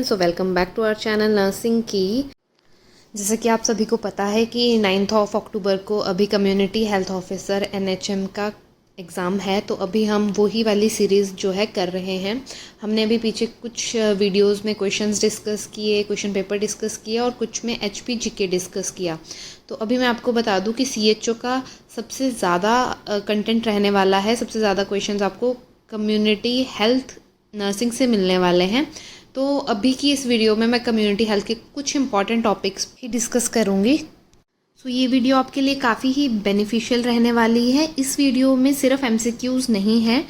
So welcome back to our channel nursing की। जैसे कि आप सभी को पता है कि 9 अक्टूबर को अभी कम्युनिटी हेल्थ ऑफिसर NHM का एग्ज़ाम है, तो अभी हम वही वाली सीरीज़ जो है कर रहे हैं। हमने अभी पीछे कुछ वीडियोस में क्वेश्चंस डिस्कस किए, क्वेश्चन पेपर डिस्कस किया और कुछ में HP GK डिस्कस किया। तो अभी मैं आपको बता दूं कि CHO का सबसे ज़्यादा कंटेंट रहने वाला है, सबसे ज़्यादा क्वेश्चंस आपको कम्युनिटी हेल्थ नर्सिंग से मिलने वाले हैं। तो अभी की इस वीडियो में मैं कम्युनिटी हेल्थ के कुछ इंपॉर्टेंट टॉपिक्स ही डिस्कस करूँगी। सो ये वीडियो आपके लिए काफ़ी ही बेनिफिशियल रहने वाली है। इस वीडियो में सिर्फ MCQs नहीं है,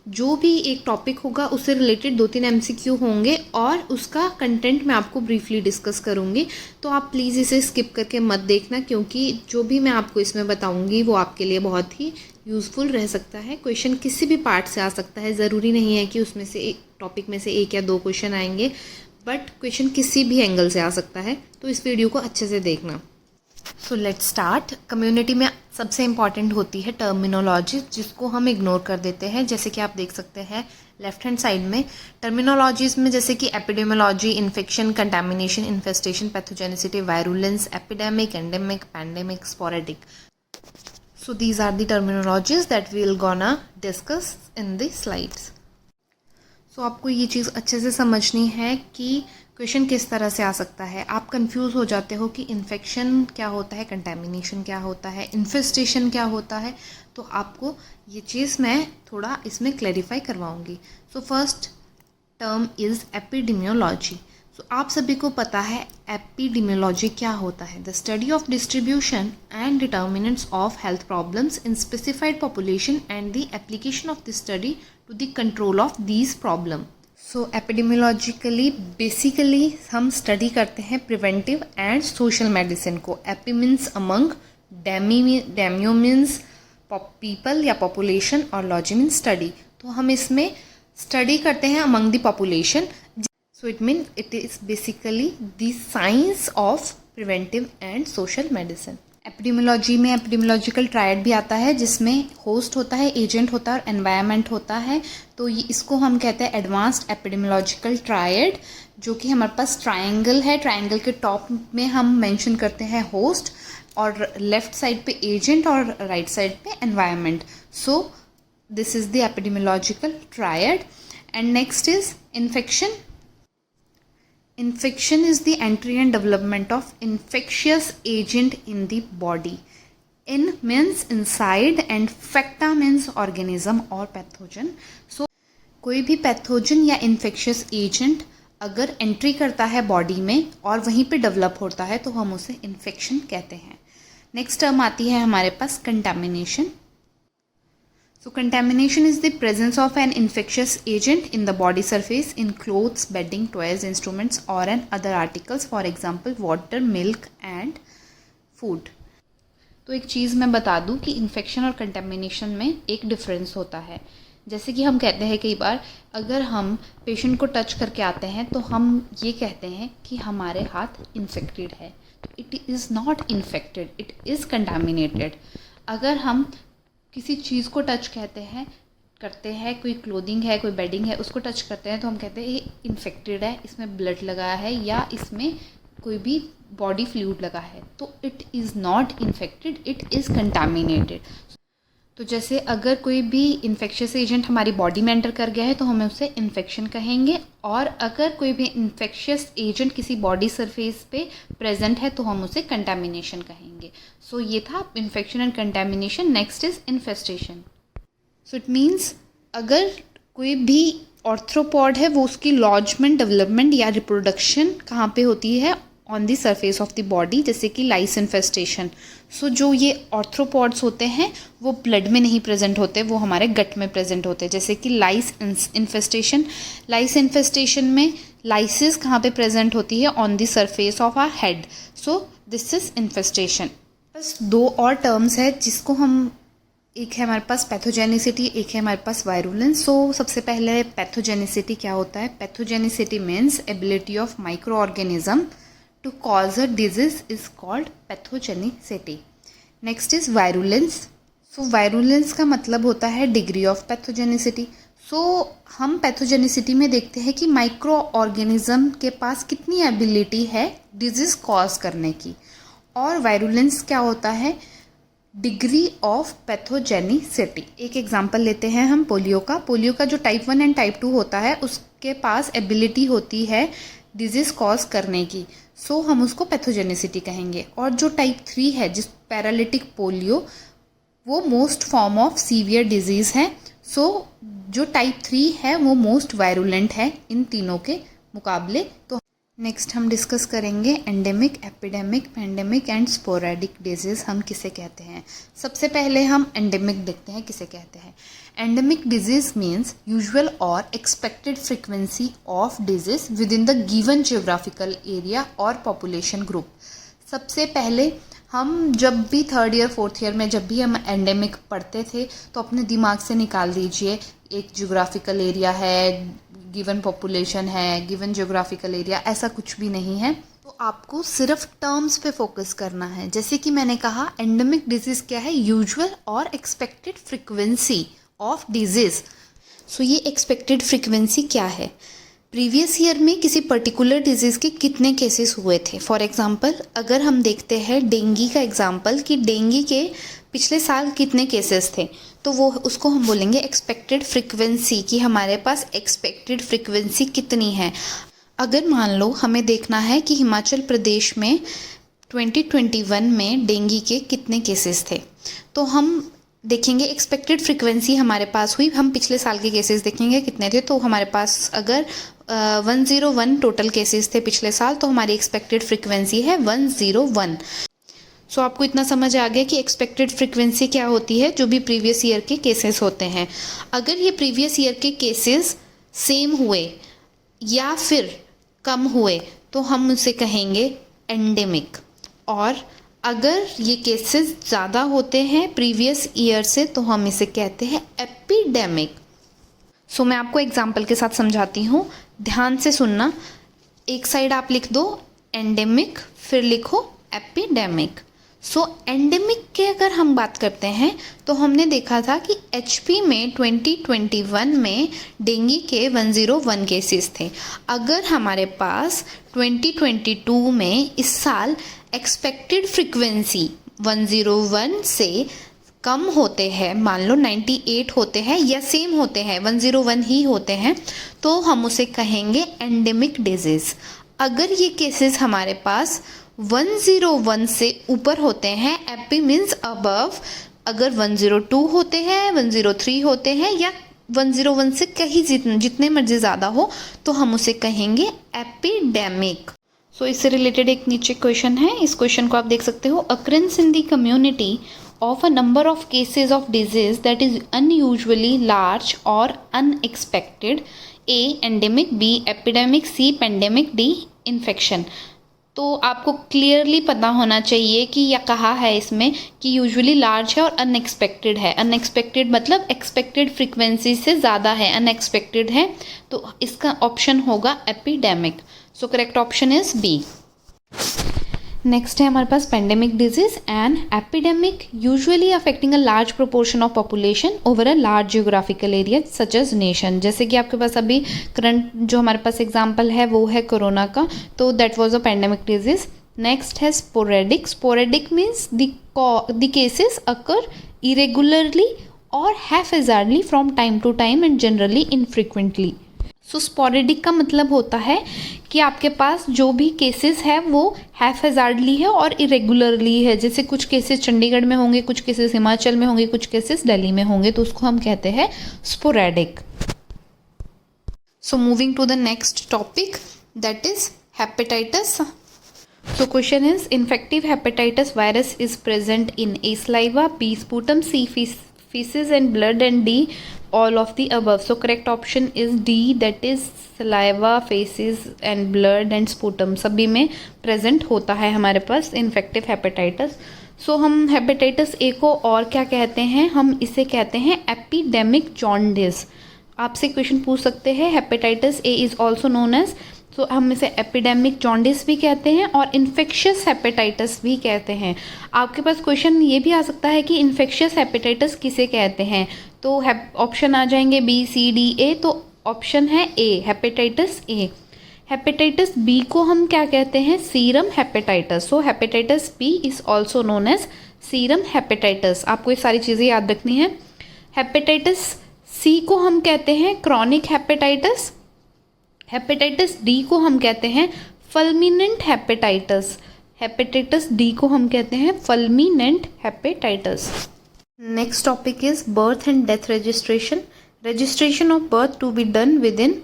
जो भी एक टॉपिक होगा उससे रिलेटेड 2-3 MCQ होंगे और उसका कंटेंट मैं आपको ब्रीफली डिस्कस करूँगी। तो आप प्लीज़ इसे स्किप करके मत देखना, क्योंकि जो भी मैं आपको इसमें बताऊँगी वो आपके लिए बहुत ही यूज़फुल रह सकता है। क्वेश्चन किसी भी पार्ट से आ सकता है, ज़रूरी नहीं है कि उसमें से टॉपिक में से 1 या 2 क्वेश्चन आएंगे, बट क्वेश्चन किसी भी एंगल से आ सकता है। तो इस वीडियो को अच्छे से देखना। So let's start. कम्युनिटी में सबसे इम्पॉर्टेंट होती है टर्मिनोलॉजी, जिसको हम इग्नोर कर देते हैं। जैसे कि आप देख सकते हैं लेफ्ट हैंड साइड में टर्मिनोलॉजीज में, जैसे कि epidemiology, infection, contamination, infestation, pathogenicity, virulence, epidemic, endemic, pandemic, sporadic. So these are the terminologies that we'll gonna discuss in the slides. So आपको ये चीज़ अच्छे से समझनी है कि क्वेश्चन किस तरह से आ सकता है। आप कंफ्यूज हो जाते हो कि इन्फेक्शन क्या होता है, कंटेमिनेशन क्या होता है, इन्फेस्टेशन क्या होता है, तो आपको ये चीज़ मैं थोड़ा इसमें क्लैरिफाई करवाऊँगी। So first term is epidemiology. तो आप सभी को पता है एपिडेमियोलॉजी क्या होता है। The study of distribution and determinants of health problems in specified population and the application of the study to the control of these problem. So epidemiologically basically हम स्टडी करते हैं प्रिवेंटिव एंड सोशल मेडिसिन को। Epi means among, demio means people या population, और logy means study. तो हम इसमें study करते हैं among the population. So it means it is basically the science of preventive and social medicine. Epidemiology में epidemiological triad भी आता है, जिसमें होस्ट होता है, एजेंट होता है और एनवायरनमेंट होता है। तो इसको हम कहते हैं एडवांस्ड एपिडेमियोलॉजिकल ट्रायड, जो कि हमारे पास ट्रायंगल है। ट्रायंगल के टॉप में हम मेंशन करते हैं होस्ट, और लेफ्ट साइड पे एजेंट और राइट साइड पे environment. So this is the epidemiological triad. And next is infection. Infection is the entry and development of infectious agent in the body. In means inside and facta means organism or pathogen. So कोई भी pathogen या infectious agent अगर entry करता है body में और वहीं पे डेवलप होता है, तो हम उसे इन्फेक्शन कहते हैं। नेक्स्ट टर्म आती है हमारे पास contamination. So contamination is the presence of an infectious agent in the body surface in clothes, bedding, toys, instruments or an other articles, for example water, milk and food. तो एक चीज़ मैं बता दूं कि infection और कंटेमिनेशन में एक difference होता है। जैसे कि हम कहते हैं कई बार अगर हम पेशेंट को टच करके आते हैं तो हम ये कहते हैं कि हमारे हाथ इन्फेक्टेड है। It is not infected, it is contaminated. अगर हम किसी चीज़ को टच करते हैं, कोई क्लोथिंग है, कोई बेडिंग है, उसको टच करते हैं तो हम कहते हैं ये इन्फेक्टेड है, इसमें ब्लड लगा है या इसमें कोई भी बॉडी फ्लूइड लगा है। तो it is not infected, it is contaminated. तो जैसे अगर कोई भी इन्फेक्शियस एजेंट हमारी बॉडी में एंटर कर गया है तो हमें उसे इन्फेक्शन कहेंगे, और अगर कोई भी इन्फेक्शियस एजेंट किसी बॉडी सरफेस पे प्रेजेंट है तो हम उसे कंटामिनेशन कहेंगे। सो ये था infection and contamination. Next is infestation. So it means अगर कोई भी ऑर्थ्रोपॉड है, वो उसकी लॉजमेंट, डेवलपमेंट या रिप्रोडक्शन कहाँ पे होती है, on the surface of the body, जैसे कि लाइस इन्फेस्टेशन. सो जो ये ऑर्थ्रोपॉड्स होते हैं वो ब्लड में नहीं प्रेजेंट होते, वो हमारे गट में प्रेजेंट होते हैं, जैसे कि लाइस इन्फेस्टेशन. लाइस इन्फेस्टेशन में लाइसिस कहाँ पे प्रेजेंट होती है, on the surface of our head. So this is infestation. बस 2 और टर्म्स है जिसको हम, एक है हमारे पास पैथोजेनिसिटी, एक है हमारे पास वायरुलेंस. सो सबसे पहले पैथोजेनिसिटी क्या होता है. Pathogenicity means ability of micro organism to cause a disease is called pathogenicity. Next is virulence. So virulence का मतलब होता है degree of pathogenicity. हम पैथोजेनिसिटी में देखते हैं कि माइक्रो ऑर्गेनिज्म के पास कितनी एबिलिटी है डिजीज़ कॉज करने की, और वायरुलेंस क्या होता है, डिग्री ऑफ पैथोजेनिसिटी। एक एग्जांपल लेते हैं हम पोलियो का जो टाइप 1 एंड टाइप 2 होता है उसके पास एबिलिटी होती है डिजीज़ कॉज करने की, हम उसको पैथोजेनिसिटी कहेंगे। और जो टाइप 3 है जिस पैरालिटिक पोलियो, वो most form of severe disease है। जो टाइप 3 है वो मोस्ट वायरुलेंट है इन तीनों के मुकाबले। तो नेक्स्ट हम डिस्कस करेंगे endemic, epidemic, pandemic and sporadic disease हम किसे कहते हैं। सबसे पहले हम एंडेमिक देखते हैं किसे कहते हैं। एंडेमिक डिजीज़ मीन्स यूजुअल और expected frequency of disease with in the given geographical area और पॉपुलेशन ग्रुप। सबसे पहले हम जब भी 3rd ईयर 4th ईयर में जब भी हम एंडेमिक पढ़ते थे तो अपने दिमाग से निकाल दीजिए, एक जियोग्राफिकल एरिया है, गिवन पॉपुलेशन है, गिवन जियोग्राफिकल एरिया, ऐसा कुछ भी नहीं है। तो आपको सिर्फ टर्म्स पे फोकस करना है। जैसे कि मैंने कहा एंडेमिक डिजीज़ क्या है, यूजुअल और एक्सपेक्टेड फ्रीक्वेंसी ऑफ डिजीज़। ये एक्सपेक्टेड फ्रीक्वेंसी क्या है, प्रीवियस ईयर में किसी पर्टिकुलर डिजीज़ के कितने केसेस हुए थे। फॉर एग्जांपल अगर हम देखते हैं डेंगी का एग्जांपल कि डेंगी के पिछले साल कितने केसेस थे, तो उसको हम बोलेंगे एक्सपेक्टेड फ्रीक्वेंसी, कि हमारे पास एक्सपेक्टेड फ्रीक्वेंसी कितनी है। अगर मान लो हमें देखना है कि हिमाचल प्रदेश में 2021 में डेंगी के कितने केसेस थे, तो हम देखेंगे एक्सपेक्टेड फ्रीक्वेंसी हमारे पास हुई, हम पिछले साल के केसेस देखेंगे कितने थे। तो हमारे पास अगर 101 टोटल केसेस थे पिछले साल, तो हमारी एक्सपेक्टेड फ्रीक्वेंसी है 101। आपको इतना समझ आ गया कि एक्सपेक्टेड फ्रीक्वेंसी क्या होती है, जो भी प्रीवियस ईयर के केसेस होते हैं। अगर ये प्रीवियस ईयर के केसेस सेम हुए या फिर कम हुए तो हम उसे कहेंगे एंडेमिक, और अगर ये केसेस ज़्यादा होते हैं प्रीवियस ईयर से तो हम इसे कहते हैं एपिडेमिक। मैं आपको एग्जाम्पल के साथ समझाती हूँ, ध्यान से सुनना। एक साइड आप लिख दो एंडेमिक, फिर लिखो एपिडेमिक। एंडेमिक के अगर हम बात करते हैं तो हमने देखा था कि HP में 2021 में डेंगी के 101 केसेस थे। अगर हमारे पास 2022 में इस साल एक्सपेक्टेड फ्रीक्वेंसी 101 से कम होते हैं, मान लो 98 होते हैं या सेम होते हैं 101 ही होते हैं, तो हम उसे कहेंगे एंडेमिक डिजीज़। अगर ये केसेस हमारे पास 101 से ऊपर होते हैं, एपी मीन्स अबव, अगर 102 होते हैं, 103 होते हैं या 101 से कहीं जितने मर्जी ज़्यादा हो, तो हम उसे कहेंगे एपिडेमिक। इससे रिलेटेड एक नीचे क्वेश्चन है, इस क्वेश्चन को आप देख सकते हो। Occurrence in the community of a number of cases of disease that is unusually large or unexpected, A endemic, B epidemic, C pandemic, D infection। तो आपको क्लियरली पता होना चाहिए कि यह कहा है इसमें कि यूजुअली लार्ज है और अनएक्सपेक्टेड है। अनएक्सपेक्टेड मतलब एक्सपेक्टेड फ्रीक्वेंसी से ज़्यादा है, अनएक्सपेक्टेड है, तो इसका ऑप्शन होगा epidemic. Correct option is B. Next है हमारे पास pandemic disease and epidemic, usually affecting a large proportion of population over a large geographical area such as nation. जैसे कि आपके पास अभी करंट जो हमारे पास एग्जांपल है वो है कोरोना का, तो that was a pandemic disease. Next है sporadic. Sporadic means the cases occur irregularly और haphazardly from time to time and generally infrequently. Sporadic का मतलब होता है कि आपके पास जो भी केसेस है वो हैफेजार्डली है और इरेगुलरली है। जैसे कुछ केसेस चंडीगढ़ में होंगे, कुछ केसेस हिमाचल में होंगे, कुछ केसेस दिल्ली में होंगे, तो उसको हम कहते हैं sporadic. Moving to the next topic that is hepatitis. Question is infective hepatitis virus is present in A saliva, B sputum, C feces and blood, and D all of the above. Correct option is D, that is saliva, feces and blood and sputum सभी में present होता है हमारे पास infective hepatitis. हम hepatitis A को और क्या कहते हैं, हम इसे कहते हैं एपिडेमिक जॉन्डिस। आपसे क्वेश्चन पूछ सकते हैं hepatitis A is also known as, हम इसे एपिडेमिक जॉन्डिस भी कहते हैं और इन्फेक्शियस हेपेटाइटिस भी कहते हैं। आपके पास क्वेश्चन ये भी आ सकता है कि इन्फेक्शियस हेपेटाइटिस किसे कहते हैं, तो ऑप्शन आ जाएंगे बी सी डी ए। तो ऑप्शन है A, hepatitis A. Hepatitis B को हम क्या कहते हैं? Serum hepatitis. So hepatitis B is also known as serum hepatitis. आपको ये सारी चीज़ें याद रखनी है। हेपेटाइटिस सी को हम कहते हैं क्रॉनिक हेपेटाइटिस। हेपेटाइटिस डी को हम कहते हैं फल्मिनेंट हेपेटाइटिस। हेपेटाइटिस डी को हम कहते हैं fulminant hepatitis. Next topic is birth and death registration. Registration of birth to be done within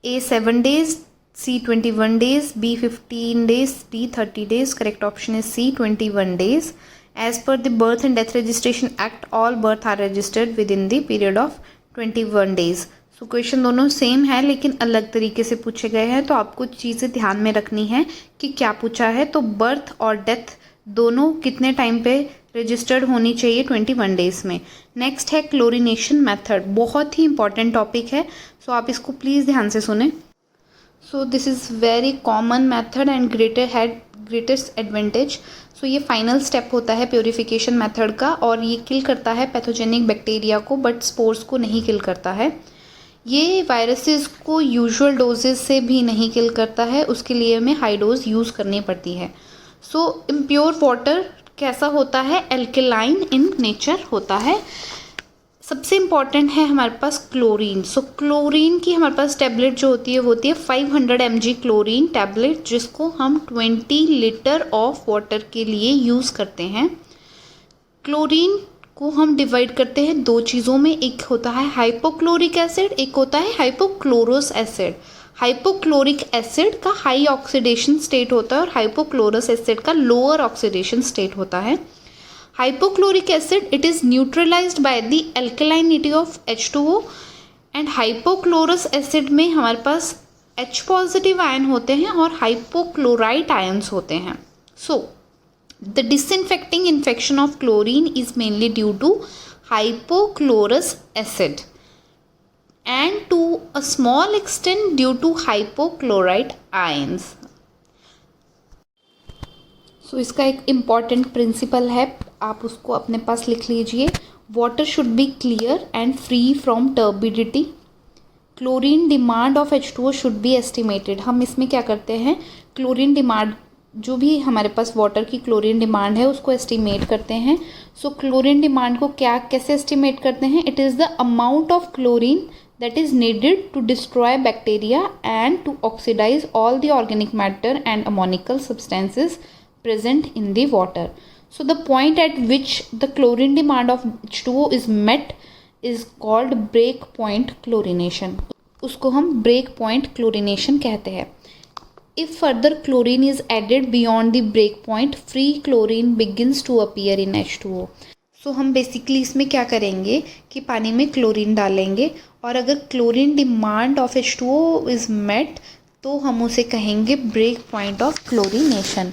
A 7 days, C 21 days, B 15 days, D 30 days. Correct option is C 21 days. As per the Birth and Death Registration Act, all births are registered within the period of 21 days. So question दोनों same है लेकिन अलग तरीके से पूछे गए हैं, तो आपको चीज़ें ध्यान में रखनी है कि क्या पूछा है। तो बर्थ और डेथ दोनों कितने टाइम पे रजिस्टर्ड होनी चाहिए? 21 डेज में। नेक्स्ट है क्लोरिनेशन मेथड, बहुत ही इंपॉर्टेंट टॉपिक है, सो आप इसको प्लीज़ ध्यान से सुने। So this is very common method and greatest advantage. So ये फाइनल स्टेप होता है प्योरीफिकेशन मेथड का, और ये किल करता है पैथोजेनिक बैक्टीरिया को, बट स्पोर्स को नहीं किल करता है। ये वायरसेस को यूजुअल डोजेस से भी नहीं किल करता है, उसके लिए हमें हाई डोज यूज़ करनी पड़ती है। सो इम्प्योर वाटर कैसा होता है? एल्केलाइन इन नेचर होता है। सबसे इम्पॉर्टेंट है हमारे पास क्लोरीन। सो क्लोरीन की हमारे पास टैबलेट जो होती है वो होती है 500 mg क्लोरीन टैबलेट, जिसको हम 20 लीटर ऑफ वाटर के लिए यूज़ करते हैं। क्लोरीन को हम डिवाइड करते हैं दो चीज़ों में, एक होता है हाइपोक्लोरिक एसिड, एक होता है हाइपोक्लोरस एसिड। हाइपोक्लोरिक एसिड का हाई ऑक्सीडेशन स्टेट होता है और हाइपोक्लोरस एसिड का लोअर ऑक्सीडेशन स्टेट होता है। Hypochloric acid it is neutralised by the alkalinity of H2O, and hypochlorous acid में हमारे पास H पॉजिटिव आयन होते हैं और हाइपोक्लोराइट आयन्स होते हैं। So the disinfecting infection of chlorine is mainly due to hypochlorous acid and to a small extent due to hypochlorite ions. सो इसका एक important principal है, आप उसको अपने पास लिख लीजिए। Water should be clear and free from turbidity. Chlorine demand of H2O should be estimated. हम इसमें क्या करते हैं? क्लोरीन डिमांड, जो भी हमारे पास वाटर की क्लोरीन डिमांड है उसको एस्टिमेट करते हैं। सो क्लोरीन डिमांड को कैसे एस्टिमेट करते हैं? It is the amount of chlorine that is needed to destroy bacteria and to oxidize all the organic matter and ammonical substances present in the water. So the point at which the chlorine demand of H2O is met is called break point chlorination. उसको हम break point chlorination कहते हैं। If further chlorine is added beyond the break point, free chlorine begins to appear in H2O. सो हम basically इसमें क्या करेंगे कि पानी में क्लोरीन डालेंगे, और अगर chlorine demand of H2O is met तो हम उसे कहेंगे ब्रेक पॉइंट ऑफ क्लोरीनेशन।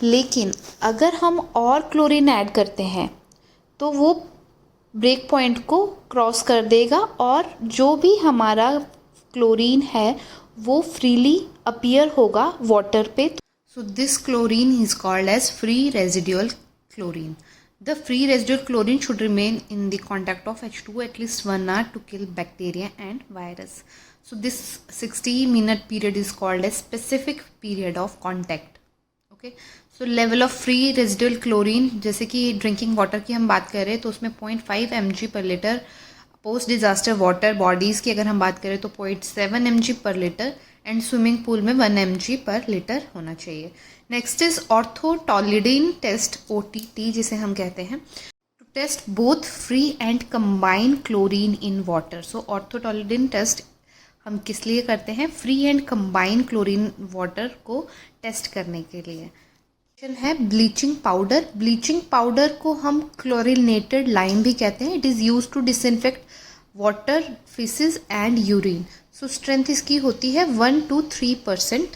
लेकिन अगर हम और क्लोरीन ऐड करते हैं तो वो ब्रेक पॉइंट को क्रॉस कर देगा और जो भी हमारा क्लोरीन है वो फ्रीली अपीयर होगा वाटर पे। So this chlorine is called as free residual chlorine. The free residual chlorine should remain in the contact of H2O at least 1 hour to kill bacteria and virus. So this 60-minute period is called as specific period of contact. Okay. So level of free residual chlorine, जैसे कि drinking water की हम बात करें तो उसमें 0.5 mg पर litre, post disaster water bodies की अगर हम बात करें तो 0.7 mg पर लीटर, एंड स्विमिंग पूल में 1 mg पर लीटर होना चाहिए। Next is orthotolidine test, OTT जिसे हम कहते हैं, to test both free and combine chlorine in water. So orthotolidine test हम किस लिए करते हैं? Free and combine chlorine water को टेस्ट करने के लिए। है ब्लीचिंग पाउडर। ब्लीचिंग पाउडर को हम क्लोरिनेटेड लाइम भी कहते हैं। It is use to disinfect water, faeces and urine. So strength इसकी होती है 1 to 3%।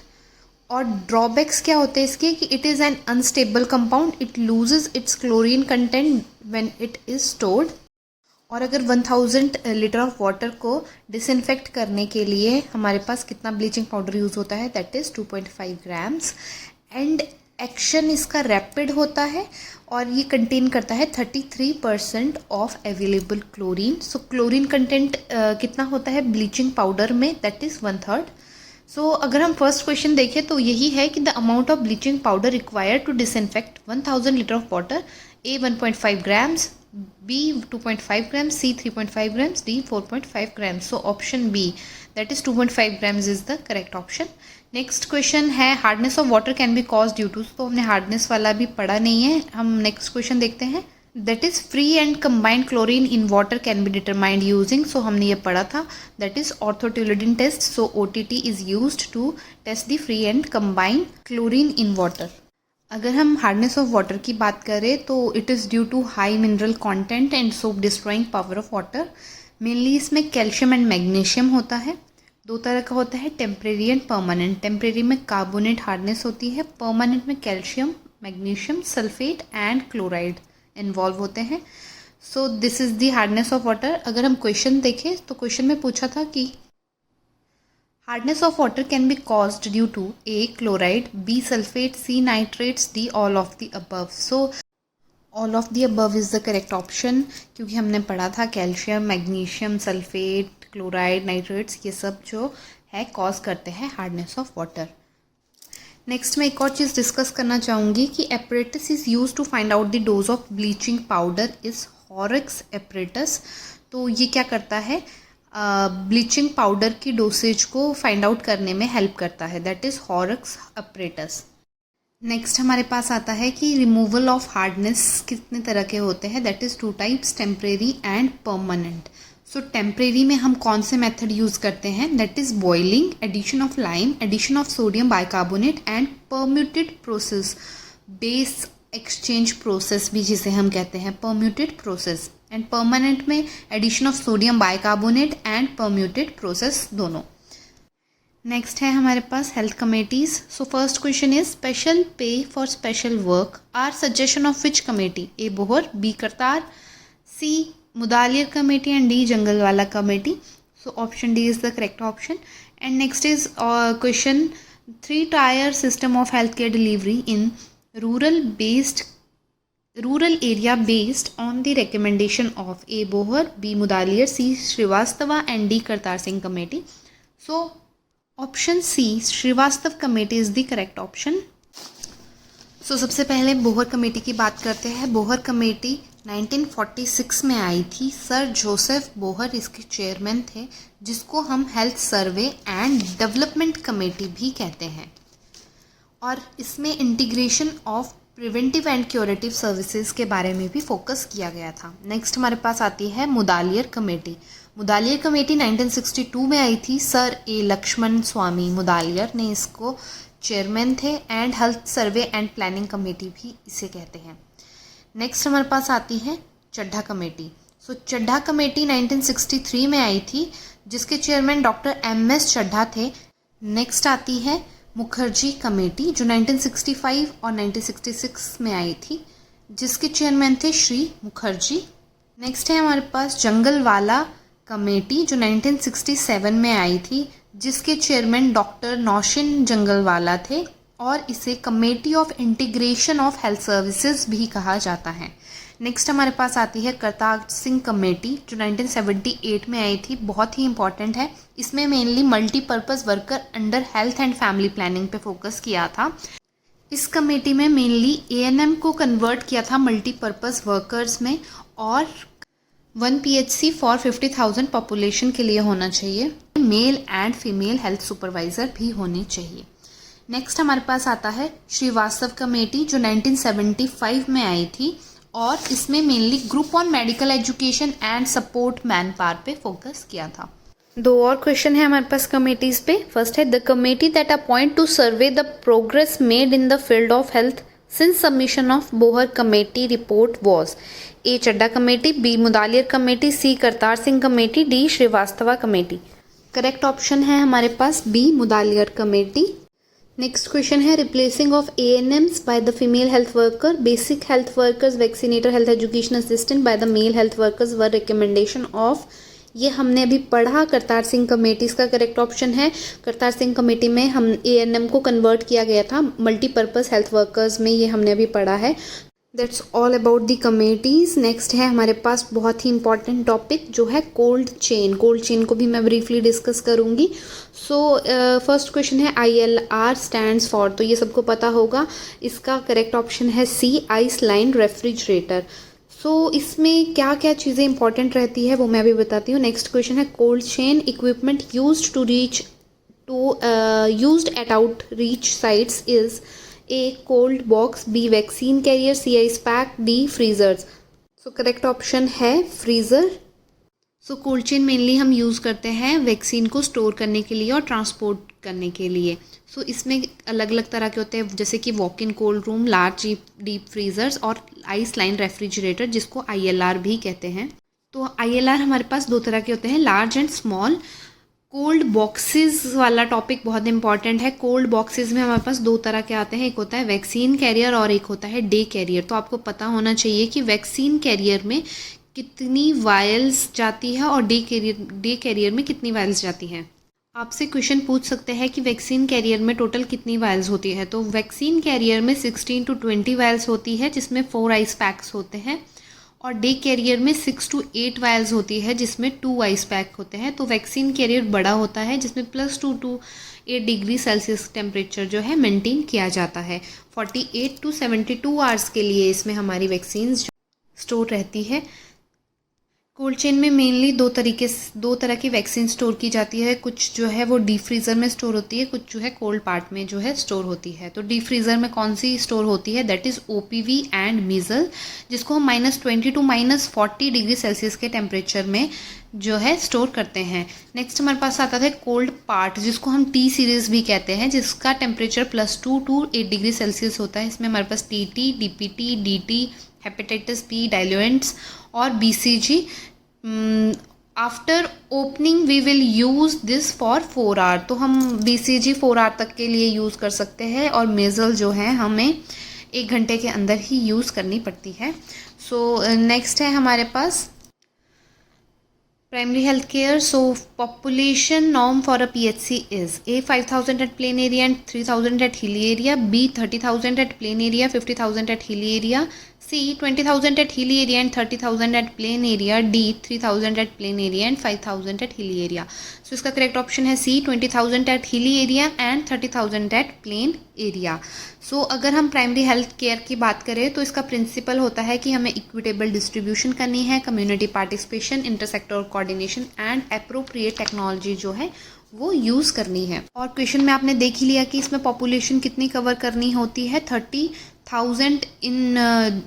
और ड्रॉबैक्स क्या होते हैं इसके कि it is an unstable compound, it loses it's chlorine content when it is stored. और अगर 1000 लीटर ऑफ वाटर को डिसइंफेक्ट करने के लिए हमारे पास कितना ब्लीचिंग पाउडर यूज़ होता है? That is 2.5 grams। And action इसका रैपिड होता है और ये कंटेन करता है 33% of available chlorine. So chlorine content कितना होता है ब्लीचिंग पाउडर में, दैट इज़ 1/3. सो अगर हम फर्स्ट क्वेश्चन देखें तो यही है कि the amount of bleaching powder required to disinfect 1000 litre of water, A 1.5 grams, B 2.5 grams, C 3.5 grams, D 4.5 grams. So option B, that is 2.5 grams is the correct option. Next question है hardness of water can be cause due to. तो हमने hardness वाला भी पढ़ा नहीं है. हम next question देखते हैं. That is free and combined chlorine in water can be determined using. So हमने ये पढ़ा था. That is orthotolidine test. So OTT is used to test the free and combined chlorine in water. अगर हम hardness of water की बात करें तो it is due to high mineral content and soap destroying power of water. Mainly इसमें calcium and magnesium होता है. दो तरह का होता है, टेम्परेरी एंड परमानेंट. टेम्परेरी में कार्बोनेट हार्डनेस होती है, परमानेंट में calcium, magnesium, sulphate and chloride involve होते हैं. सो this is the hardness of water. अगर हम क्वेश्चन देखें तो क्वेश्चन में पूछा था कि hardness of water can be caused due to A chloride, B sulphate, C nitrates, D all of the above. So all of the above is the correct option, क्योंकि हमने पढ़ा था calcium, magnesium, sulphate, chloride, nitrates, ये सब जो है cause करते हैं हार्डनेस ऑफ वाटर. नेक्स्ट मैं एक और चीज़ डिस्कस करना चाहूँगी कि apparatus is use to find out the dose of bleaching powder is Horrocks apparatus. तो ये क्या करता है, ब्लीचिंग पाउडर की डोसेज को फाइंड आउट करने में हेल्प करता है. That is Horrocks apparatus. Next हमारे पास आता है कि रिमूवल ऑफ हार्डनेस कितने तरह के होते हैं. That is 2 types, temporary and permanent. So temporary में हम कौन से मेथड यूज़ करते हैं. That is boiling, addition of lime, addition of sodium bicarbonate and permutit process, base exchange process भी जिसे हम कहते हैं, परम्यूटेड प्रोसेस. एंड परमानेंट में addition of sodium bicarbonate and permutit process दोनों. नेक्स्ट है हमारे पास health committees. So first question is special pay for special work are suggestion of which committee. A Bhore, B Kartar, C Mudaliar committee and D Jungalwalla committee. So option D is the correct option. And next is question 3-tier system of health care delivery in rural area based on the recommendation of A Bhore, B Mudaliar, C Srivastava and D Kartar Singh committee. So option C Srivastava committee is the correct option. So सबसे पहले Bohr committee की बात करते हैं. Bohr committee 1946 में आई थी. Sir Joseph Bohr इसके chairman थे, जिसको हम health survey and development committee भी कहते हैं. और इसमें integration of preventive and curative services के बारे में भी फोकस किया गया था. नेक्स्ट हमारे पास आती है मुदालियर कमेटी. मुदालियर कमेटी 1962 में आई थी. सर A लक्ष्मण स्वामी मुदालियर ने इसको चेयरमैन थे. And health survey and planning committee भी इसे कहते हैं. नेक्स्ट हमारे पास आती है चड्ढा कमेटी. सो चड्ढा कमेटी 1963 में आई थी, जिसके चेयरमैन डॉक्टर MS चड्ढा थे. नेक्स्ट आती है मुखर्जी कमेटी, जो 1965 और 1966 में आई थी, जिसके चेयरमैन थे श्री मुखर्जी. नेक्स्ट है हमारे पास जंगलवाला कमेटी, जो 1967 में आई थी, जिसके चेयरमैन डॉक्टर नौशिन जंगलवाला थे, और इसे committee of integration of health services भी कहा जाता है. नेक्स्ट हमारे पास आती है करतार सिंह कमेटी, जो 1978 में आई थी. बहुत ही इंपॉर्टेंट है. इसमें mainly multipurpose worker under health and family planning पे फोकस किया था. इस कमेटी में मेनली ANM को कन्वर्ट किया था मल्टीपर्पज़ वर्कर्स में, और 1 PHC फॉर 50,000 पॉपुलेशन के लिए होना चाहिए. Male and female health supervisor भी होने चाहिए. नेक्स्ट हमारे पास आता है श्रीवास्तव कमेटी, जो 1975 में आई थी, और इसमें mainly group on medical education and support manpower पे फोकस किया था. 2 और क्वेश्चन है हमारे पास कमेटीज़ पे. फर्स्ट है the committee that appoint to survey the progress made in the field of health since submission of Bhore committee report was. A Chadha committee, B Mudaliar committee, C Kartar Singh committee, D Srivastava committee. Correct option है हमारे पास B Mudaliar committee. Next question है replacing of ANMs by the female health worker, basic health workers, vaccinator, health education assistant by the male health workers were recommendation of ये हमने अभी पढ़ा। Kartar Singh committee इसका correct option है। करतार सिंह कमेटी में हम ANM को कन्वर्ट किया गया था मल्टीपर्पज़ हेल्थ वर्कर्स में, ये हमने अभी पढ़ा है। That's all about the committees. Next है हमारे पास बहुत ही इंपॉर्टेंट टॉपिक जो है कोल्ड चेन। कोल्ड चेन को भी मैं ब्रीफली डिस्कस करूँगी। सो फर्स्ट क्वेश्चन है ILR स्टैंड्स फॉर, तो ये सबको पता होगा। इसका करेक्ट ऑप्शन है C, आइस लाइन रेफ्रिजरेटर। सो इसमें क्या क्या चीज़ें इंपॉर्टेंट रहती है वो मैं अभी बताती हूँ। नेक्स्ट क्वेश्चन है cold chain equipment used at outreach sites is A, cold box, B, vaccine carrier, C, ice pack, D, freezers. So correct option है freezer. So cold chain mainly हम यूज़ करते हैं वैक्सीन को store करने के लिए और ट्रांसपोर्ट करने के लिए। सो इसमें अलग अलग तरह के होते हैं, जैसे कि walk in cold room, large deep freezers और आइस लाइन रेफ्रिजरेटर, जिसको ILR भी कहते हैं। तो ILR हमारे पास दो तरह के होते हैं, large and small. Cold boxes वाला टॉपिक बहुत इंपॉर्टेंट है। कोल्ड बॉक्सेस में हमारे पास दो तरह के आते हैं, एक होता है वैक्सीन कैरियर और एक होता है डे कैरियर। तो आपको पता होना चाहिए कि वैक्सीन कैरियर में कितनी वायल्स जाती है और डे कैरियर में कितनी वायल्स जाती हैं। आपसे क्वेश्चन पूछ सकते हैं कि वैक्सीन कैरियर में टोटल कितनी वायल्स होती है। तो वैक्सीन कैरियर में 16 to 20 वायल्स होती है, जिसमें 4 आइस पैक्स होते हैं, और डे कैरियर में 6 to 8 वायल्स होती है, जिसमें 2 आइस पैक होते हैं। तो वैक्सीन कैरियर बड़ा होता है, जिसमें +2 to 8 डिग्री सेल्सियस टेम्परेचर जो है मेंटेन किया जाता है। 48 to 72 आवर्स के लिए इसमें हमारी वैक्सीन स्टोर रहती है। कोल्ड चेन में मेनली दो तरह की वैक्सीन स्टोर की जाती है। कुछ जो है वो डीप फ्रीज़र में स्टोर होती है, कुछ जो है कोल्ड पार्ट में जो है स्टोर होती है। तो डीप फ्रीज़र में कौन सी स्टोर होती है, that is OPV and measle, जिसको हम -20 to -40 डिग्री सेल्सियस के टेम्परेचर में जो है स्टोर करते हैं। नेक्स्ट हमारे पास आता है कोल्ड पार्ट, जिसको हम T सीरीज़ भी कहते हैं, जिसका टेम्परेचर +2 to 8 डिग्री सेल्सियस होता है। इसमें हमारे पास TT, DPT, DT, hepatitis B, diluents और BCG। After opening we will use this for 4 hour. तो हम BCG 4 आवर तक के लिए यूज़ कर सकते हैं, और मेज़ल जो है हमें 1 घंटे के अंदर ही यूज़ करनी पड़ती है। सो नेक्स्ट है हमारे पास primary health care. So population norm for a PHC is A, 5,000 at plain area and 3,000 at hilly area, B, 30,000 at plain area, 50,000 at hilly area, C, 20,000 at hilly area and 30,000 at plain area, D, 3,000 at plain area and 5,000 at hilly area. So इसका correct option है C, 20,000 at hilly area and 30,000 at plain area. सो अगर हम primary health care की बात करें तो इसका principal होता है कि हमें इक्विटेबल डिस्ट्रीब्यूशन करनी है, community participation, intersector coordination and appropriate technology जो है वो यूज़ करनी है। और क्वेश्चन में आपने देख ही लिया कि इसमें पॉपुलेशन कितनी कवर करनी होती है, 30,000 इन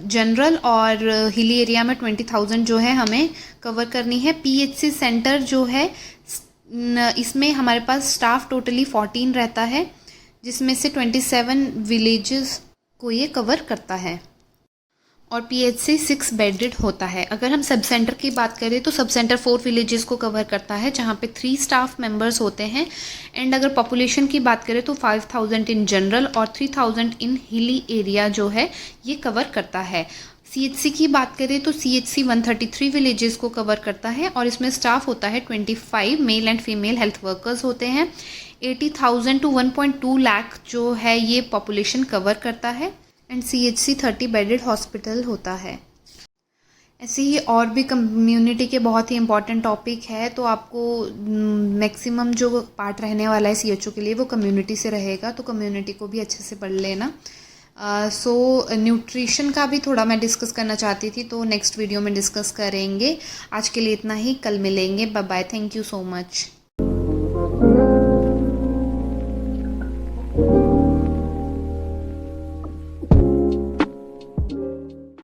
जनरल, और हिली एरिया में 20,000 जो है हमें कवर करनी है। PHC सेंटर जो है इसमें हमारे पास स्टाफ टोटली 14 रहता है, जिसमें से 27 विलेजेस को ये कवर करता है, और PHC 6 बेडेड होता है। अगर हम सब सेंटर की बात करें तो सब सेंटर 4 विलेजेस को कवर करता है, जहाँ पे 3 स्टाफ मेंबर्स होते हैं। एंड अगर पॉपुलेशन की बात करें तो 5,000 इन जनरल और 3,000 इन हिली एरिया जो है ये कवर करता है। CHC की बात करें तो CHC 133 विलेजेस को कवर करता है, और इसमें स्टाफ होता है 25 male and female health workers होते हैं। 80,000 to 1.2 लाख जो है ये पॉपुलेशन कवर करता है, एंड CHC 30 बेडेड हॉस्पिटल होता है। ऐसे ही और भी कम्युनिटी के बहुत ही इंपॉर्टेंट टॉपिक है, तो आपको मैक्सिमम जो पार्ट रहने वाला है CHO के लिए वो कम्युनिटी से रहेगा, तो कम्युनिटी को भी अच्छे से पढ़ लेना। सो न्यूट्रिशन का भी थोड़ा मैं डिस्कस करना चाहती थी, तो नेक्स्ट वीडियो में डिस्कस करेंगे। आज के लिए इतना ही, कल मिलेंगे। Bye bye, thank you so much.